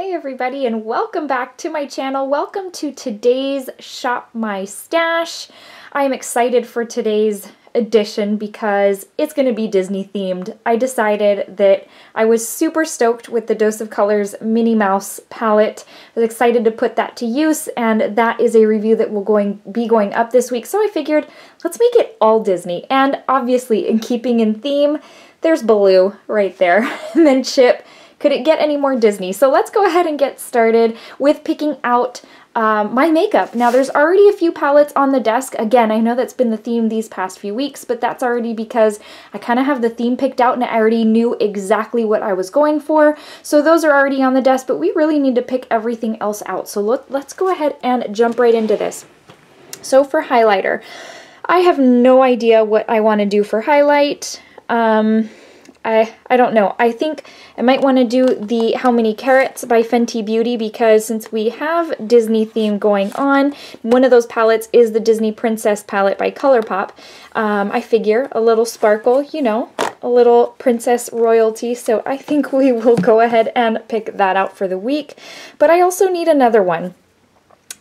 Hey everybody, and welcome back to my channel. Welcome to today's Shop My Stash. I am excited for today's edition because it's going to be Disney themed. I decided that I was super stoked with the Dose of Colors Minnie Mouse palette. I was excited to put that to use, and that is a review that will be going up this week. So I figured, let's make it all Disney. And obviously, in keeping in theme, there's Baloo right there, and then Chip. Could it get any more Disney? So let's go ahead and get started with picking out my makeup. Now there's already a few palettes on the desk. Again, I know that's been the theme these past few weeks, but that's already because I kind of have the theme picked out and I already knew exactly what I was going for. So those are already on the desk, but we really need to pick everything else out. So let's go ahead and jump right into this. So for highlighter, I have no idea what I want to do for highlight. I don't know. I think I might want to do the How Many Carats by Fenty Beauty because since we have Disney theme going on, one of those palettes is the Disney Princess palette by Colourpop. I figure a little sparkle, you know, a little princess royalty, so I think we will go ahead and pick that out for the week. But I also need another one.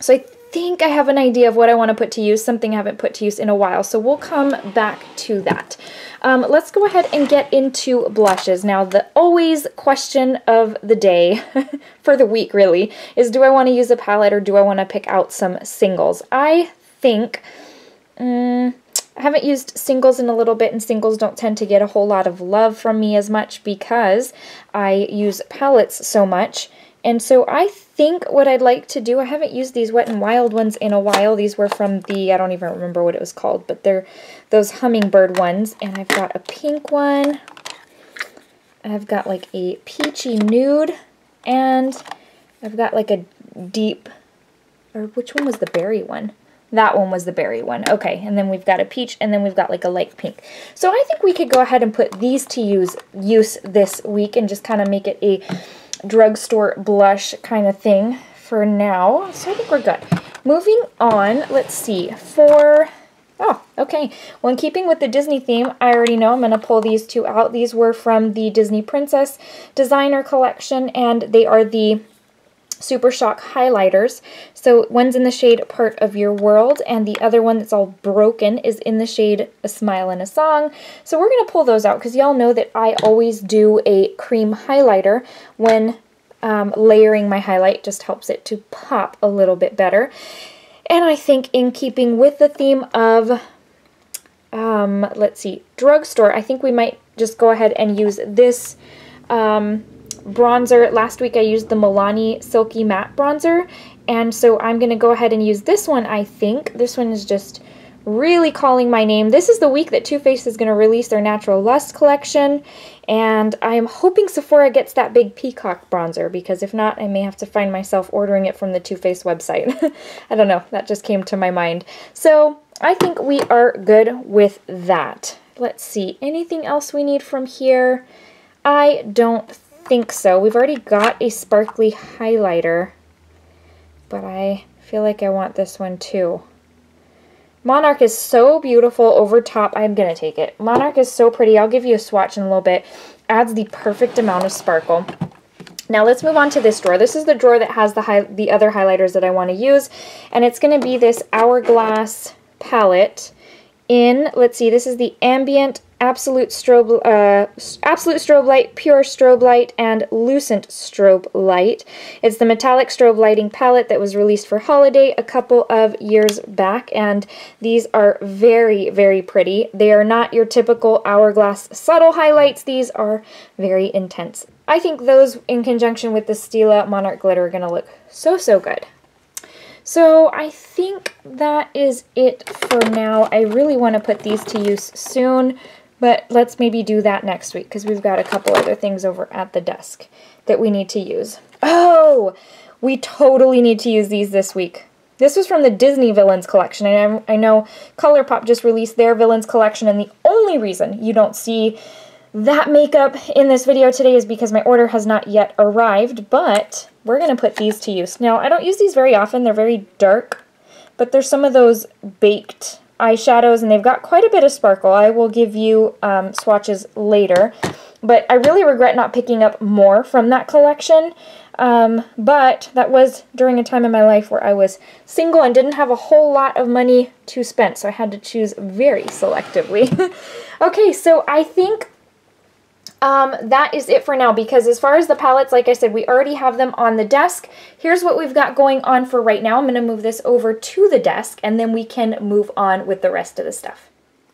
So I think I have an idea of what I want to put to use, something I haven't put to use in a while, so we'll come back to that. Let's go ahead and get into blushes. Now, the always question of the day, for the week really, is do I want to use a palette or do I want to pick out some singles? I think, I haven't used singles in a little bit, and singles don't tend to get a whole lot of love from me as much because I use palettes so much. And so I think what I'd like to do, I haven't used these Wet n Wild ones in a while. These were from the, I don't even remember what it was called, but they're those hummingbird ones. And I've got a pink one. I've got like a peachy nude. And I've got like a deep, or which one was the berry one? That one was the berry one. Okay, and then we've got a peach, and then we've got like a light pink. So I think we could go ahead and put these to use this week and just kind of make it a drugstore blush kind of thing for now. So I think we're good. Moving on, let's see, oh, okay. Well, in keeping with the Disney theme, I already know I'm going to pull these two out. These were from the Disney Princess Designer Collection, and they are the Super Shock highlighters. So one's in the shade Part of Your World, and the other one that's all broken is in the shade A Smile and a Song. So we're going to pull those out because y'all know that I always do a cream highlighter when layering my highlight. Just helps it to pop a little bit better. And I think in keeping with the theme of, let's see, drugstore, I think we might just go ahead and use this bronzer. Last week I used the Milani Silky Matte Bronzer, and so I'm going to go ahead and use this one, I think. This one is just really calling my name. This is the week that Too Faced is going to release their Natural Lust collection, and I am hoping Sephora gets that big peacock bronzer, because if not, I may have to find myself ordering it from the Too Faced website. I don't know, that just came to my mind. So I think we are good with that. Let's see, anything else we need from here? I don't think so. We've already got a sparkly highlighter, but I feel like I want this one too. Monarch is so beautiful over top. I'm gonna take it. Monarch is so pretty. I'll give you a swatch in a little bit. Adds the perfect amount of sparkle. Now let's move on to this drawer. This is the drawer that has the other highlighters that I want to use, and it's going to be this Hourglass palette in, let's see, this is the Ambient Absolute Strobe Light, Pure Strobe Light, and Lucent Strobe Light. It's the metallic strobe lighting palette that was released for holiday a couple of years back, and these are very, very pretty. They are not your typical Hourglass subtle highlights. These are very intense. I think those in conjunction with the Stila Monarch Glitter are going to look so, so good. So I think that is it for now. I really want to put these to use soon, but let's maybe do that next week because we've got a couple other things over at the desk that we need to use. Oh, we totally need to use these this week. This was from the Disney Villains collection, and I know Colourpop just released their Villains collection, and the only reason you don't see that makeup in this video today is because my order has not yet arrived, but we're going to put these to use. Now, I don't use these very often. They're very dark, but there's some of those baked eyeshadows, and they've got quite a bit of sparkle. I will give you swatches later, but I really regret not picking up more from that collection. but that was during a time in my life where I was single and didn't have a whole lot of money to spend, so I had to choose very selectively. Okay, so I think that is it for now, because as far as the palettes, like I said, we already have them on the desk. Here's what we've got going on for right now. I'm going to move this over to the desk, and then we can move on with the rest of the stuff.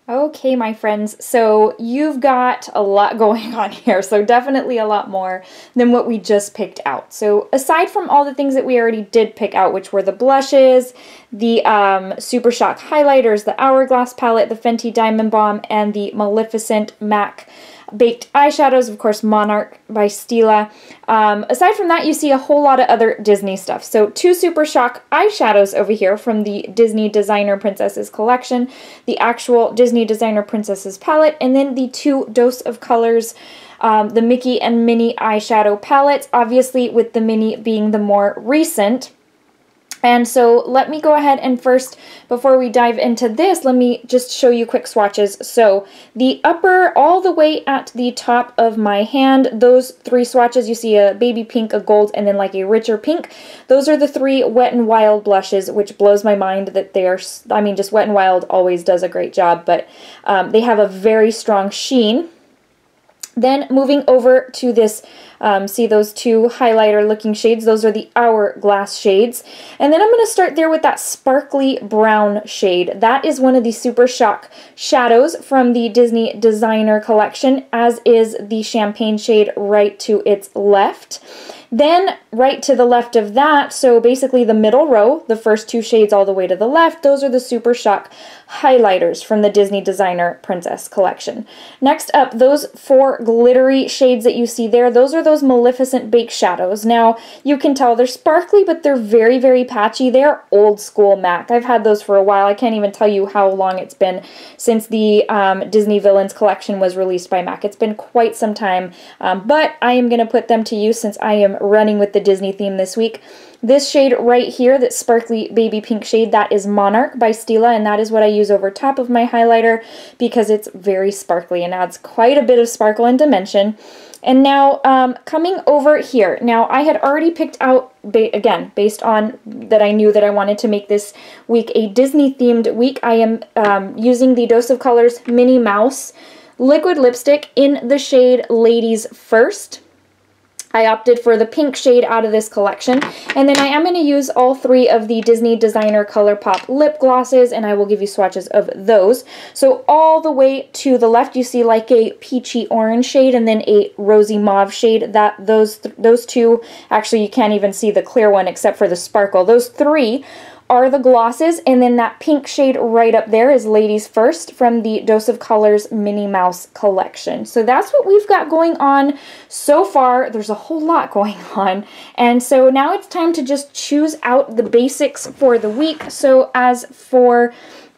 Okay, my friends, so you've got a lot going on here, so definitely a lot more than what we just picked out. So aside from all the things that we already did pick out, which were the blushes, the Super Shock highlighters, the Hourglass palette, the Fenty Diamond Bomb, and the Maleficent MAC baked eyeshadows, of course, Monarch by Stila. Aside from that, you see a whole lot of other Disney stuff. So 2 Super Shock eyeshadows over here from the Disney Designer Princesses collection, the actual Disney Designer Princesses palette, and then the 2 Dose of Colors, the Mickey and Minnie eyeshadow palettes, obviously with the Minnie being the more recent. And so let me go ahead and first, before we dive into this, let me just show you quick swatches. So the upper, all the way at the top of my hand, those 3 swatches, you see a baby pink, a gold, and then like a richer pink. Those are the 3 Wet n Wild blushes, which blows my mind that they are, I mean, just Wet n Wild always does a great job, but they have a very strong sheen. Then moving over to this, see those 2 highlighter looking shades, those are the Hourglass shades. And then I'm going to start there with that sparkly brown shade. That is one of the Super Shock shadows from the Disney Designer collection, as is the champagne shade right to its left. Then right to the left of that, so basically the middle row, the first 2 shades all the way to the left, those are the Super Shock highlighters from the Disney Designer Princess collection. Next up, those 4 glittery shades that you see there, those are those Maleficent baked shadows. Now, you can tell they're sparkly, but they're very, very patchy. They're old school MAC. I've had those for a while. I can't even tell you how long it's been since the Disney Villains collection was released by MAC. It's been quite some time, but I am going to put them to use since I am running with the Disney theme this week. This shade right here, that sparkly baby pink shade, that is Monarch by Stila, and that is what I use over top of my highlighter because it's very sparkly and adds quite a bit of sparkle and dimension. And now coming over here, now I had already picked out, again, based on that I knew that I wanted to make this week a Disney themed week, I am using the Dose of Colors Minnie Mouse liquid lipstick in the shade Ladies First. I opted for the pink shade out of this collection, and then I am going to use all 3 of the Disney Designer Colourpop lip glosses, and I will give you swatches of those. So all the way to the left, you see like a peachy orange shade and then a rosy mauve shade. That those 2, actually you can't even see the clear one except for the sparkle. Those 3 are the glosses, and then that pink shade right up there is Ladies First from the Dose of Colors Minnie Mouse collection. So that's what we've got going on so far. There's a whole lot going on, and so now it's time to just choose out the basics for the week. So as for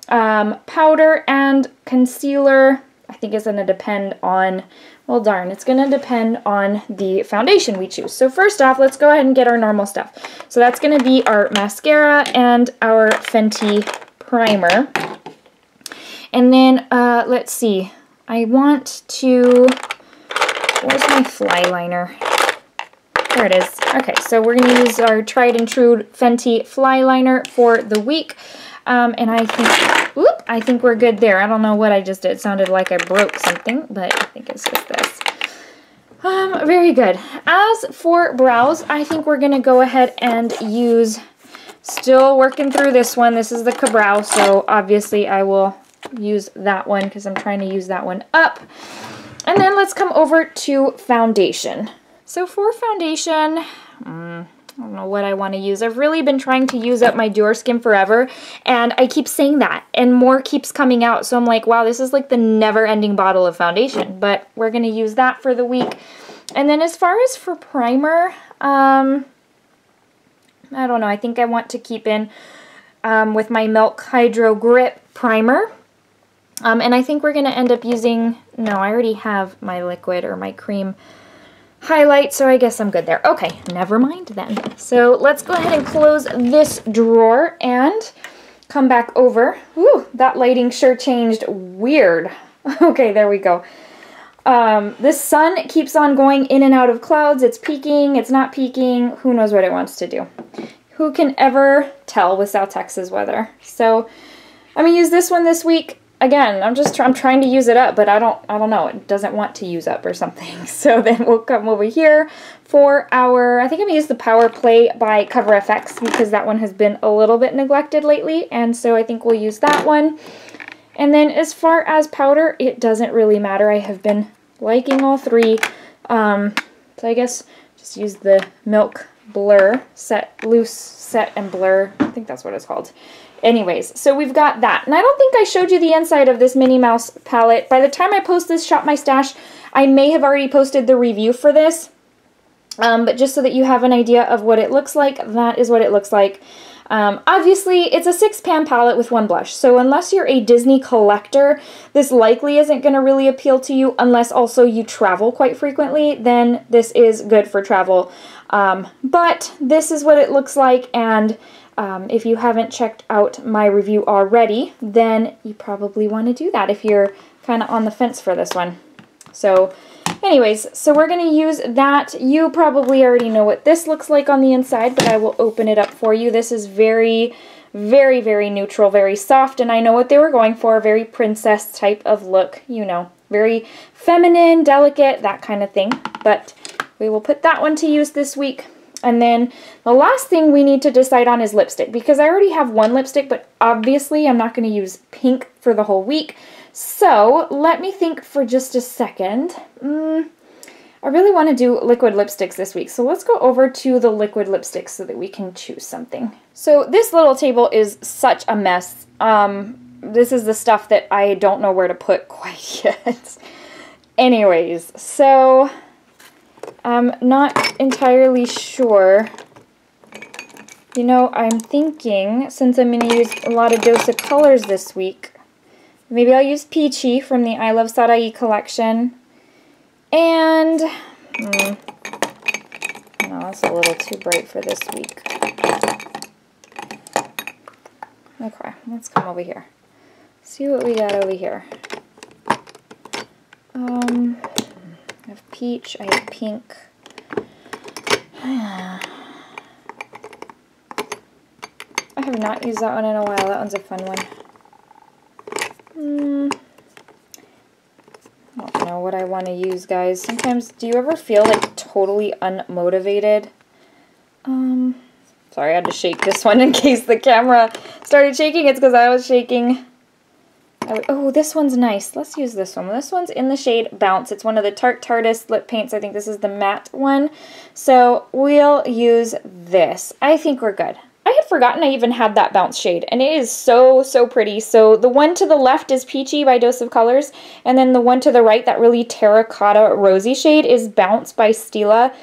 powder and concealer, I think it's going to depend on, well, darn, it's going to depend on the foundation we choose. So first off, let's go ahead and get our normal stuff. So that's going to be our mascara and our Fenty primer. And then, let's see, I want to, where's my fly liner? There it is. Okay, so we're going to use our tried and true Fenty fly liner for the week. And I think we're good there. I don't know what I just did. It sounded like I broke something, but I think it's just this. Very good. As for brows, I think we're going to go ahead and use, still working through this one. This is the Ka-Brow, so obviously I will use that one because I'm trying to use that one up. And then let's come over to foundation. So for foundation, I don't know what I want to use. I've really been trying to use up my Dior Skin Forever, and I keep saying that, and more keeps coming out, so I'm like, wow, this is like the never-ending bottle of foundation, but we're going to use that for the week. And then as far as for primer, I don't know, I think I want to keep in with my Milk Hydro Grip Primer, and I think we're going to end up using, no, I already have my liquid or my cream highlight, so I guess I'm good there. Okay, never mind then. So let's go ahead and close this drawer and come back over. Ooh, that lighting sure changed weird. Okay, there we go. This sun keeps on going in and out of clouds. It's peaking, it's not peaking. Who knows what it wants to do? Who can ever tell with South Texas weather? So I'm gonna use this one this week. Again, I'm trying to use it up, but I don't know. It doesn't want to use up or something. So then we'll come over here for our, I think I'm gonna use the Power Play by Cover FX because that one has been a little bit neglected lately, and so I think we'll use that one. And then as far as powder, it doesn't really matter. I have been liking all three. So I guess just use the Milk Blur set, loose set and blur. I think that's what it's called. Anyways, so we've got that. And I don't think I showed you the inside of this Minnie Mouse palette. By the time I post this Shop My Stash, I may have already posted the review for this. But just so that you have an idea of what it looks like, that is what it looks like. Obviously, it's a 6-pan palette with 1 blush. So unless you're a Disney collector, this likely isn't going to really appeal to you unless also you travel quite frequently. Then this is good for travel. But this is what it looks like, and if you haven't checked out my review already, then you probably want to do that if you're kind of on the fence for this one. So anyways, so we're going to use that. You probably already know what this looks like on the inside, but I will open it up for you. This is very, very, very neutral, very soft, and I know what they were going for, very princess type of look, you know, very feminine, delicate, that kind of thing. But we will put that one to use this week. And then the last thing we need to decide on is lipstick, because I already have one lipstick, but obviously I'm not going to use pink for the whole week. So let me think for just a second. I really want to do liquid lipsticks this week, so let's go over to the liquid lipsticks so that we can choose something. So this little table is such a mess. This is the stuff that I don't know where to put quite yet. Anyways, so I'm not entirely sure. You know, I'm thinking, since I'm going to use a lot of DOC colors this week, maybe I'll use Peachii from the iluvsarahii collection. And, no, that's a little too bright for this week. Okay, let's come over here. See what we got over here. I have peach, I have pink. I have not used that one in a while. That one's a fun one. I don't know what I want to use, guys. Sometimes, do you ever feel like totally unmotivated? Sorry, I had to shake this one in case the camera started shaking. It's because I was shaking. Oh, this one's nice. Let's use this one. This one's in the shade Bounce. It's one of the Tarteist lip paints. I think this is the matte one. So we'll use this. I think we're good. I had forgotten I even had that Bounce shade, and it is so, so pretty. So the one to the left is Peachii by DOC Colors, and then the one to the right, that really terracotta rosy shade, is Bounce by Stila.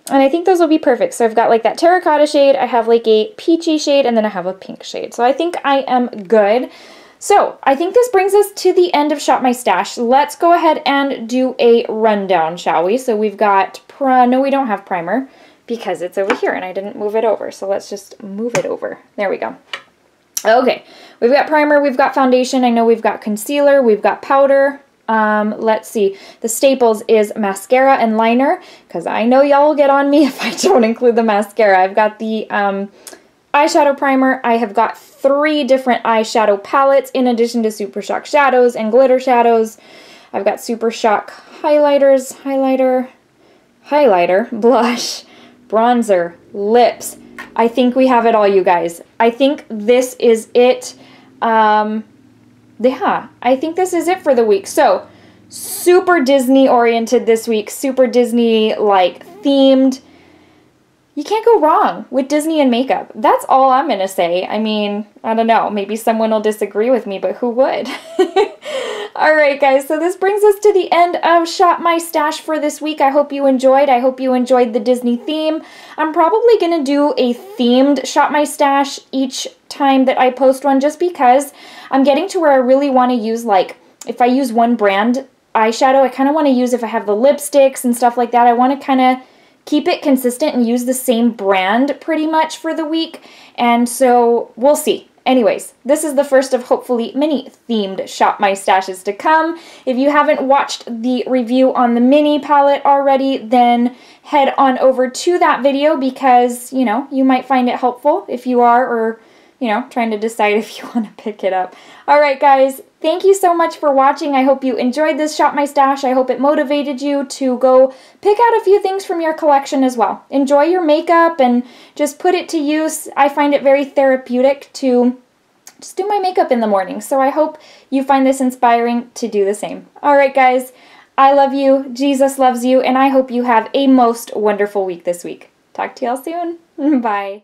And I think those will be perfect. So I've got like that terracotta shade, I have like a peachy shade, and then I have a pink shade. So I think I am good. So I think this brings us to the end of Shop My Stash. Let's go ahead and do a rundown, shall we? So we've got, no, we don't have primer because it's over here and I didn't move it over. So let's just move it over. There we go. Okay, we've got primer, we've got foundation, I know we've got concealer, we've got powder. Let's see, the staples is mascara and liner, because I know y'all will get on me if I don't include the mascara. I've got the eyeshadow primer. I have got 3 different eyeshadow palettes in addition to Super Shock shadows and glitter shadows. I've got Super Shock highlighters, highlighter, blush, bronzer, lips. I think we have it all, you guys. I think this is it. Yeah, I think this is it for the week. So, super Disney oriented this week, super Disney like themed. You can't go wrong with Disney and makeup. That's all I'm gonna say. I mean, I don't know, maybe someone will disagree with me, but who would? Alright guys, so this brings us to the end of Shop My Stash for this week. I hope you enjoyed. I hope you enjoyed the Disney theme. I'm probably gonna do a themed Shop My Stash each time that I post one, just because I'm getting to where I really want to use, like, if I use one brand eyeshadow, I kind of want to use, if I have the lipsticks and stuff like that, I want to kind of keep it consistent and use the same brand pretty much for the week. And so we'll see. Anyways, this is the first of hopefully many themed Shop My Stashes to come. If you haven't watched the review on the Minnie palette already, then head on over to that video because, you know, you might find it helpful if you are, or, you know, trying to decide if you want to pick it up. Alright guys, thank you so much for watching. I hope you enjoyed this Shop My Stash. I hope it motivated you to go pick out a few things from your collection as well. Enjoy your makeup and just put it to use. I find it very therapeutic to just do my makeup in the morning, so I hope you find this inspiring to do the same. Alright guys, I love you, Jesus loves you, and I hope you have a most wonderful week this week. Talk to y'all soon. Bye.